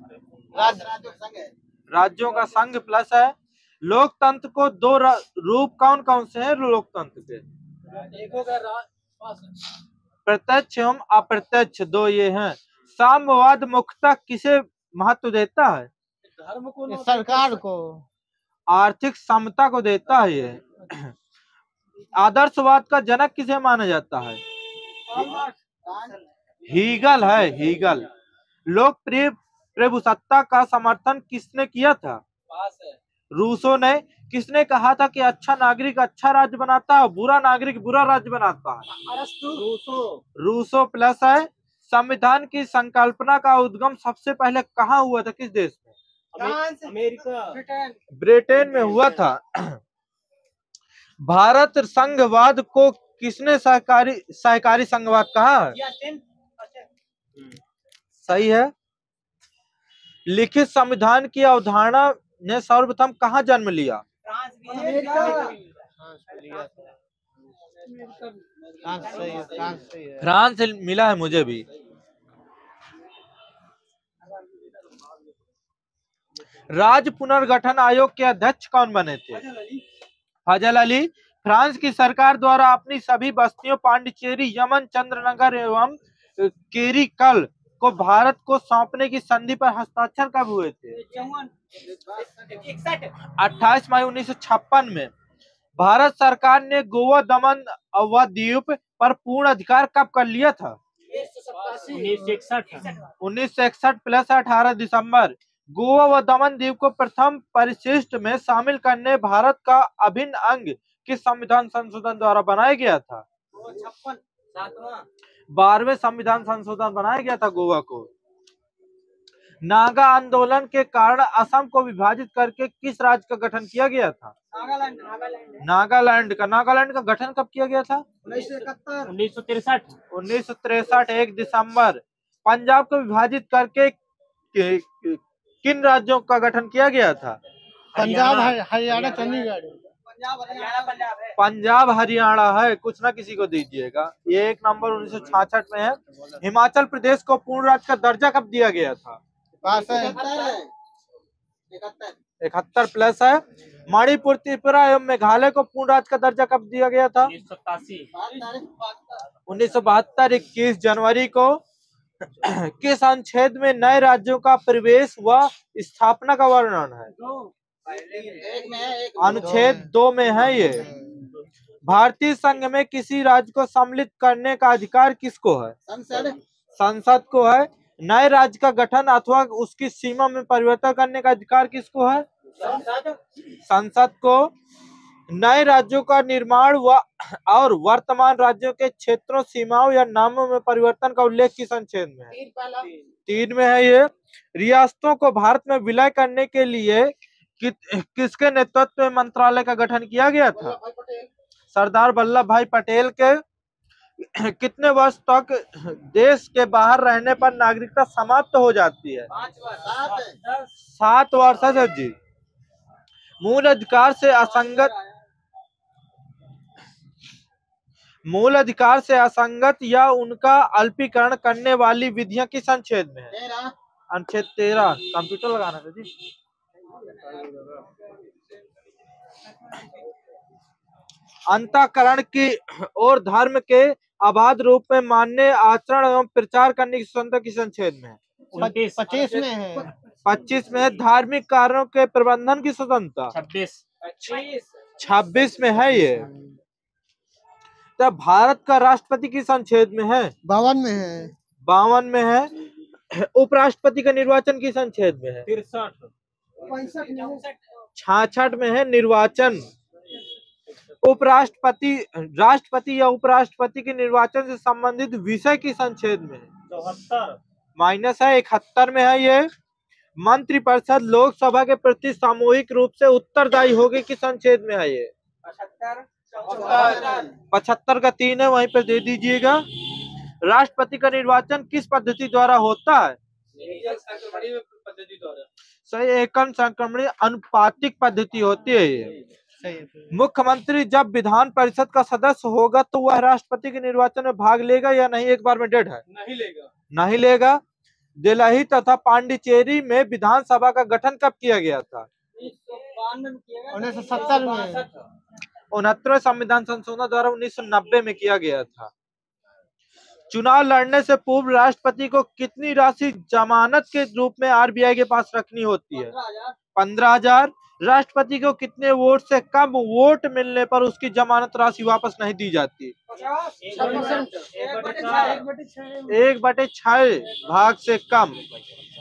राज्यों का संघ प्लस है। लोकतंत्र को दो रूप कौन कौन से हैं लोकतंत्र के? प्रत्यक्ष एवं अप्रत्यक्ष दो ये हैं। साम्यवाद मुख्यतः किसे महत्व देता है? धर्म को सरकार को। आर्थिक समता को देता है ये। आदर्शवाद का जनक किसे माना जाता है? हीगल है। हीगल। लोकप्रिय प्रभुसत्ता का समर्थन किसने किया था? रूसो ने। किसने कहा था कि अच्छा नागरिक अच्छा राज्य बनाता है, बुरा नागरिक बुरा राज्य बनाता है? रूसो प्लस है। संविधान की संकल्पना का उद्गम सबसे पहले कहाँ हुआ था? किस देश में? अमेरिका ब्रिटेन में हुआ था। भारत संघवाद को किसने सहकारी संघवाद कहा है? सही है। लिखित संविधान की अवधारणा ने सर्वप्रथम कहाँ जन्म लिया? फ्रांस से मिला है मुझे भी। राज्य पुनर्गठन आयोग के अध्यक्ष कौन बने थे? फजल अली। फ्रांस की सरकार द्वारा अपनी सभी बस्तियों पांडिचेरी, यमन, चंद्रनगर एवं केरिकल को भारत को सौंपने की संधि पर हस्ताक्षर कब हुए थे? 28 मई 1956 में। भारत सरकार ने गोवा, दमन व दीव पर पूर्ण अधिकार कब कर लिया था? 1961 प्लस 18 दिसंबर। गोवा व दमन दीव को प्रथम परिशिष्ट में शामिल करने भारत का अभिन्न अंग किस संविधान संशोधन द्वारा बनाया गया था? 12वें संविधान संशोधन बनाया गया था गोवा को। नागा आंदोलन के कारण असम को विभाजित करके किस राज्य का गठन किया गया था? नागालैंड का गठन कब किया गया था? 1963। 1963 1 दिसंबर। पंजाब को विभाजित करके किन राज्यों का गठन किया गया था? पंजाब, हरियाणा, चंडीगढ़। पंजाब हरियाणा है, कुछ ना किसी को दीजिएगा। ये 1 नंबर 1966 में है। हिमाचल प्रदेश को पूर्ण राज्य का दर्जा कब दिया गया था? 71 प्लस है। मणिपुर, त्रिपुरा एवं मेघालय को पूर्ण राज्य का दर्जा कब दिया गया था? 1972 21 जनवरी को। किस अनुच्छेद में नए राज्यों का प्रवेश व स्थापना का वर्णन है? अनुच्छेद 2 में है ये। भारतीय संघ में किसी राज्य को सम्मिलित करने का अधिकार किसको है? संसद को है। नए राज्य का गठन अथवा उसकी सीमा में परिवर्तन करने का अधिकार किसको है? संसद को। नए राज्यों का निर्माण और वर्तमान राज्यों के क्षेत्रों, सीमाओं या नामों में परिवर्तन का उल्लेख किस अनुच्छेद में है? 3 में है ये। रियासतों को भारत में विलय करने के लिए किसके नेतृत्व में मंत्रालय का गठन किया गया था? सरदार वल्लभ भाई पटेल के। कितने वर्ष तक देश के बाहर रहने पर नागरिकता समाप्त हो जाती है? 7 वर्ष है सर जी। मूल अधिकार से असंगत या उनका अल्पीकरण करने वाली विधियां किस अनुच्छेद में है? अनुच्छेद 13। कंप्यूटर लगाना था जी। अंतःकरण की और धर्म के अबाध रूप में मानने, आचरण एवं प्रचार करने की स्वतंत्रता किस अनुच्छेद में है? 25 में है। 25 में है। धार्मिक कार्यों के प्रबंधन की स्वतंत्रता 26 में है ये। तो भारत का राष्ट्रपति किस अनुच्छेद में है? 52 में है। 52 में है। उपराष्ट्रपति का निर्वाचन किस अनुच्छेद में है? 66 में है निर्वाचन। राष्ट्रपति या उपराष्ट्रपति के निर्वाचन से संबंधित विषय किस अनुच्छेद में है? 74 माइनस है। 71 में है ये। मंत्रिपरिषद लोकसभा के प्रति सामूहिक रूप से उत्तरदायी होगी किस अनुच्छेद में है ये? 75 का 3 है, वहीं पर दे दीजिएगा। राष्ट्रपति का निर्वाचन किस पद्धति द्वारा होता है? सही, एकम संक्रमणीय अनुपातिक पद्धति होती है ये। मुख्यमंत्री जब विधान परिषद का सदस्य होगा तो वह राष्ट्रपति के निर्वाचन में भाग लेगा या नहीं? एक बार में डेड है। नहीं लेगा। दिल्ली तथा पांडिचेरी में विधानसभा का गठन कब किया गया था? 1970 में। 69वें संविधान संशोधन द्वारा 1990 में किया गया था। चुनाव लड़ने से पूर्व राष्ट्रपति को कितनी राशि जमानत के रूप में आरबीआई के पास रखनी होती है? 15,000। राष्ट्रपति को कितने वोट से कम वोट मिलने पर उसकी जमानत राशि वापस नहीं दी जाती? 1/6 भाग से कम।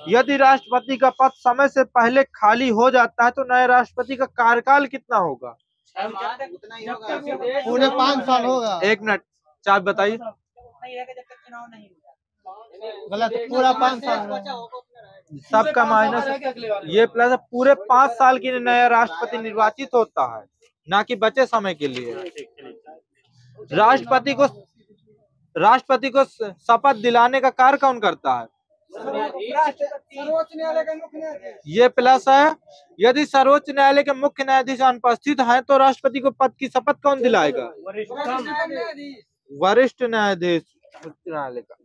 यदि राष्ट्रपति का पद समय से पहले खाली हो जाता है तो नए राष्ट्रपति का कार्यकाल कितना होगा? पूरे 5 साल होगा। 1 मिनट, चार बताइए। गलत, पूरा 5 साल। सबका माइनस, ये प्लस। पूरे 5 साल के लिए नया राष्ट्रपति निर्वाचित होता है, ना कि बचे समय के लिए। राष्ट्रपति को शपथ दिलाने का कार्य कौन करता है? सर्वोच्च न्यायालय का मुख्य न्यायाधीश। ये प्लस है। यदि सर्वोच्च न्यायालय के मुख्य न्यायाधीश अनुपस्थित हैं तो राष्ट्रपति को पद की शपथ कौन दिलाएगा? वरिष्ठ न्यायाधीश उच्च न्यायालय का।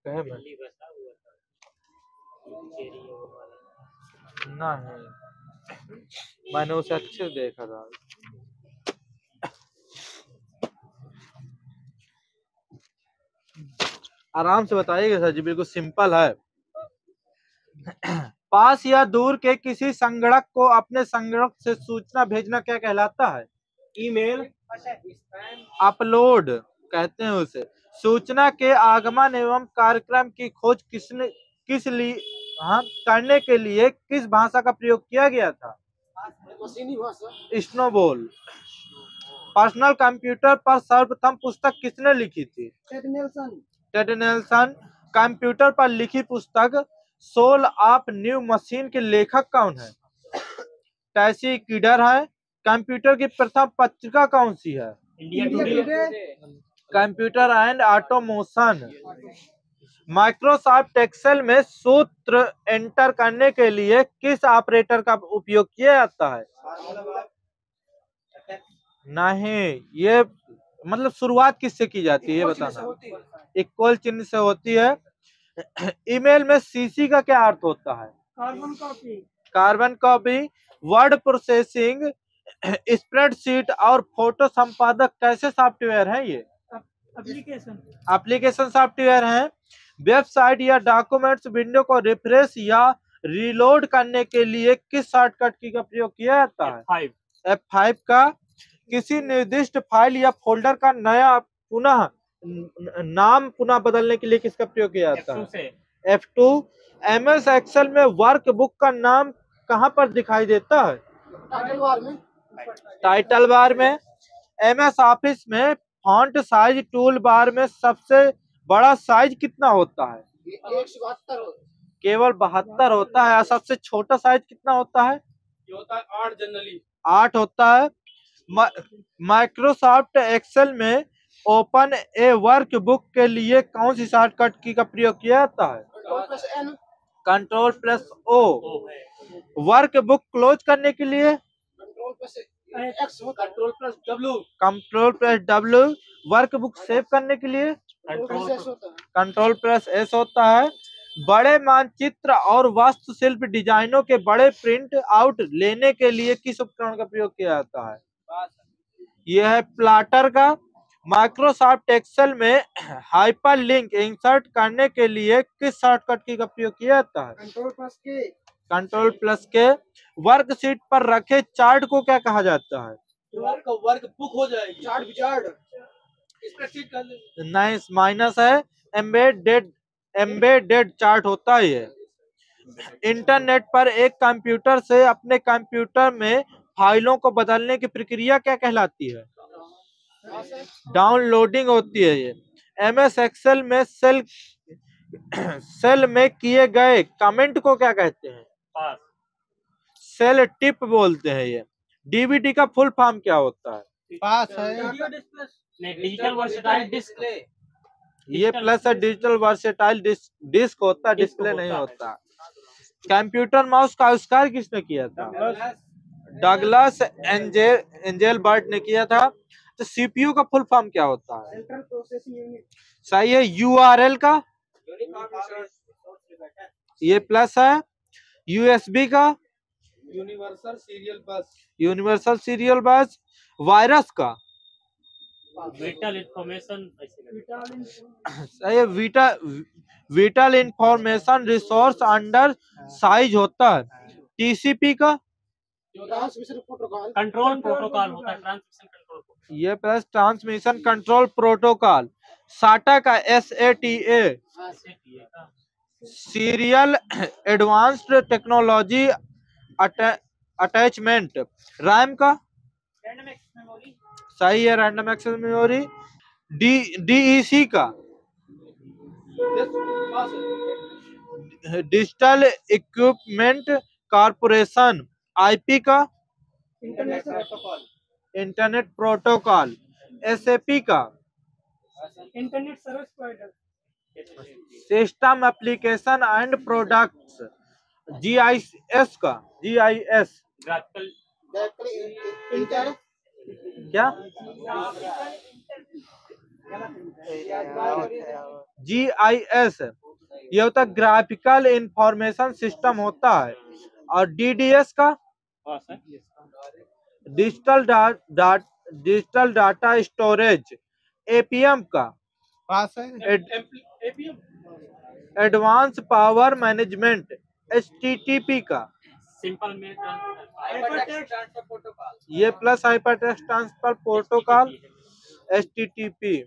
नहीं, मैंने उसे अच्छे से देखा था। आराम से बताइएगा सर जी, बिल्कुल सिंपल है। पास या दूर के किसी संगणक को अपने संगणक से सूचना भेजना क्या कहलाता है? ईमेल। अपलोड कहते हैं उसे। सूचना के आगमन एवं कार्यक्रम की खोज करने के लिए किस भाषा का प्रयोग किया गया था? स्नोबॉल। पर्सनल कंप्यूटर पर सर्वप्रथम पुस्तक किसने लिखी थी? Ted Nelson. कंप्यूटर पर लिखी पुस्तक सोल ऑफ न्यू मशीन के लेखक कौन है? टैसी कीडर है। कंप्यूटर की प्रथम पत्रिका कौन सी है? India today. Computer and automation. Microsoft Excel में सूत्र एंटर करने के लिए किस ऑपरेटर का उपयोग किया जाता है? नहीं, ये मतलब शुरुआत किससे की जाती है ये बताना। इक्वल चिन्ह से होती है। ईमेल में सीसी का क्या अर्थ होता है? Carbon copy. Carbon copy. Word processing, spreadsheet और फोटो संपादक कैसे सॉफ्टवेयर है? ये एप्लीकेशन सॉफ्टवेयर है। वेबसाइट या डॉक्यूमेंट्स विंडो को रिफ्रेश या रीलोड करने के लिए किस शॉर्टकट की का प्रयोग किया जाता है? F5 का। किसी निर्दिष्ट फाइल या फोल्डर का नया पुनः नाम पुनः बदलने के लिए किसका प्रयोग किया जाता है? F2। MS एक्सेल में वर्कबुक का नाम कहां पर दिखाई देता है? टाइटल बार में। MS ऑफिस में फॉन्ट साइज टूल बार में सबसे बड़ा साइज कितना होता है? 172 केवल 72 होता है। और सबसे छोटा साइज कितना होता है? ये होता है 8 जनरली। 8 होता है। माइक्रोसॉफ्ट एक्सेल में ओपन ए वर्कबुक के लिए कौन सी शॉर्टकट की का प्रयोग किया जाता है? Ctrl+O। वर्कबुक क्लोज करने के लिए Ctrl+W। वर्कबुक सेव करने के लिए Ctrl+S होता है। बड़े मानचित्र और वास्तुशिल्प डिजाइनों के बड़े प्रिंट आउट लेने के लिए किस उपकरण का प्रयोग किया जाता है? यह है प्लॉटर का। माइक्रोसॉफ्ट एक्सेल में हाइपरलिंक इंसर्ट करने के लिए किस शॉर्टकट की का प्रयोग किया जाता है? Ctrl+K। वर्कशीट पर रखे चार्ट को क्या कहा जाता है? वर्क बुक हो जाएगी। चार्ट स्प्रेडशीट कर ले। नाइस, माइनस है। एम्बेडेड चार्ट होता है ये। इंटरनेट पर एक कंप्यूटर से अपने कंप्यूटर में फाइलों को बदलने की प्रक्रिया क्या कहलाती है? डाउनलोडिंग होती है ये। MS एक्सेल में सेल में किए गए कमेंट को क्या कहते हैं? सेल टिप बोलते हैं ये। DVD का फुल फॉर्म क्या होता है? पास है। Digital versatile disc. ये प्लस है। डिजिटल वर्सेटाइल डिस्क होता है, डिस्प्ले नहीं होता। कंप्यूटर माउस का आविष्कार किसने किया था? डगलस एंजेलबर्ट ने किया था। तो CPU का फुल फॉर्म क्या होता है? Central processing unit. सही है। URL का ये प्लस है। USB का यूनिवर्सल सीरियल बस। वायरस का विटल इंफॉर्मेशन। सही है। Vital information resource under size होता है। TCP का कंट्रोल प्रोटोकॉल होता है। Transmission control. ये plus transmission control protocol. SATA का SATA serial advanced technology attachment. RAM का सही है। Random access memory. DEC का डिजिटल इक्विपमेंट कॉर्पोरेशन। IP का इंटरनेट प्रोटोकॉल। SAP का internet service provider. System application and products. GIS का GIS graphical क्या? GIS ये होता है ग्राफिकल इंफॉर्मेशन सिस्टम होता है। और DDS का डिजिटल डाटा स्टोरेज। APM का पास है। Advance power management. HTTP का सिंपल में ये plus hypertext transfer protocol. HTTP।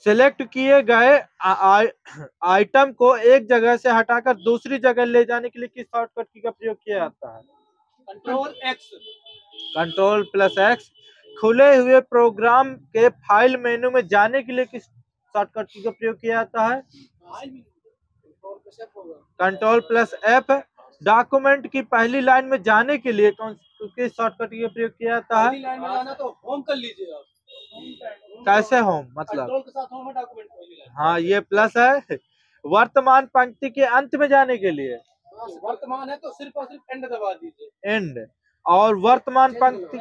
Select किए गए आइटम को एक जगह से हटाकर दूसरी जगह ले जाने के लिए किस शॉर्टकट की का प्रयोग किया जाता है? Ctrl+X। खुले हुए प्रोग्राम के फाइल मेनू में जाने के लिए किस शॉर्टकट की का प्रयोग किया जाता है? होगा। Control plus F. डॉक्यूमेंट की पहली लाइन में जाने के लिए कौन किस शॉर्टकट का प्रयोग किया जाता पहली है? लाइन में जाना तो होम कर लीजिए आप। कैसे होम मतलब? कंट्रोल के साथ होम है डॉक्यूमेंट पहली लाइन। हाँ ये प्लस है। वर्तमान पंक्ति के अंत में जाने के लिए वर्तमान है तो सिर्फ और सिर्फ एंड दबा दीजिए। एंड। और वर्तमान पंक्ति